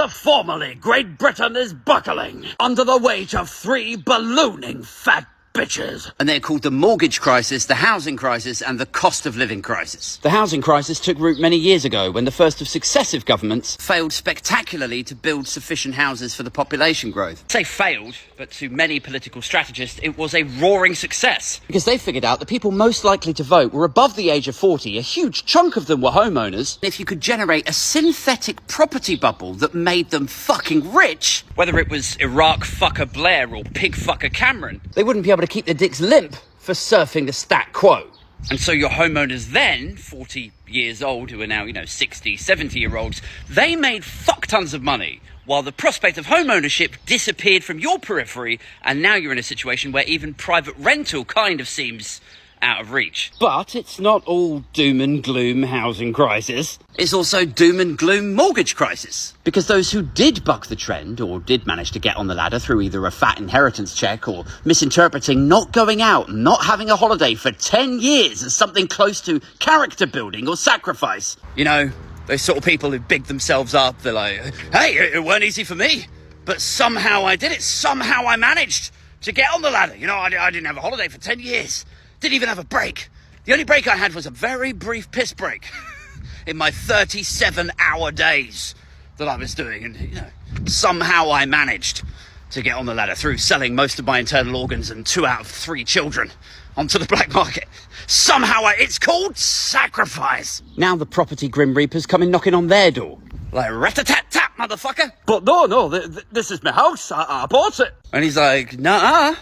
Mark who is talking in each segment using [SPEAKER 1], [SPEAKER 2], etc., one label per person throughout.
[SPEAKER 1] To formerly, Great Britain is buckling under the weight of 3 ballooning fat bitches.
[SPEAKER 2] And they're called the mortgage crisis, the housing crisis, and the cost of living crisis. The housing crisis took root many years ago when the first of successive governments failed spectacularly to build sufficient houses for the population growth. I say failed, but to many political strategists, it was a roaring success. Because they figured out the people most likely to vote were above the age of 40. A huge chunk of them were homeowners. If you could generate a synthetic property bubble that made them fucking rich, whether it was Iraq fucker Blair or pig fucker Cameron, they wouldn't be able to keep their dicks limp for surfing the stat quo. And so your homeowners then, 40 years old, who are now, 60, 70-year-olds, they made fuck tons of money, while the prospect of home ownership disappeared from your periphery, and now you're in a situation where even private rental kind of seems out of reach. But it's not all doom and gloom housing crisis. It's also doom and gloom mortgage crisis. Because those who did buck the trend, or did manage to get on the ladder through either a fat inheritance check or misinterpreting not going out and not having a holiday for 10 years as something close to character building or sacrifice. Those sort of people who big themselves up, they're like, hey, it weren't easy for me, but somehow I did it. Somehow I managed to get on the ladder. I didn't have a holiday for 10 years. Didn't even have a break. The only break I had was a very brief piss break in my 37-hour days that I was doing. And, somehow I managed to get on the ladder through selling most of my internal organs and 2 out of 3 children onto the black market. Somehow it's called sacrifice. Now the property Grim Reapers come in knocking on their door. Like, rat-a-tat-tat, motherfucker.
[SPEAKER 1] But no, this is my house. I bought it.
[SPEAKER 2] And he's like, nah,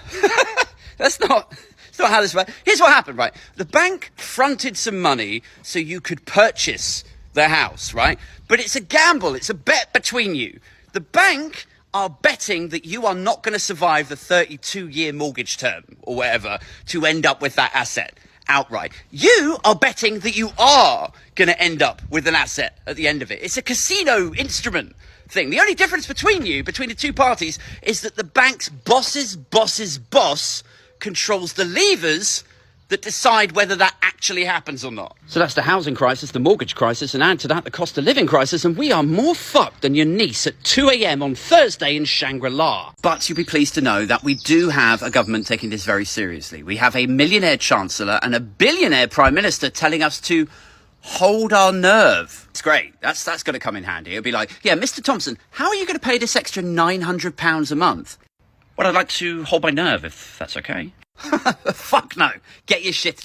[SPEAKER 2] that's not how this works. Here's what happened, right? The bank fronted some money so you could purchase the house, right? But it's a gamble. It's a bet between you. The bank are betting that you are not going to survive the 32-year mortgage term or whatever to end up with that asset outright. You are betting that you are going to end up with an asset at the end of it. It's a casino instrument thing. The only difference between the two parties, is that the bank's boss's boss controls the levers that decide whether that actually happens or not. So that's the housing crisis, the mortgage crisis, and add to that the cost of living crisis, and we are more fucked than your niece at 2 a.m. on Thursday in Shangri-La. But you'll be pleased to know that we do have a government taking this very seriously. We have a millionaire chancellor and a billionaire prime minister telling us to hold our nerve. It's great. That's going to come in handy. It'll be like, yeah, Mr. Thompson, how are you going to pay this extra £900 a month? Well, I'd like to hold my nerve, if that's okay. Fuck no. Get your shit.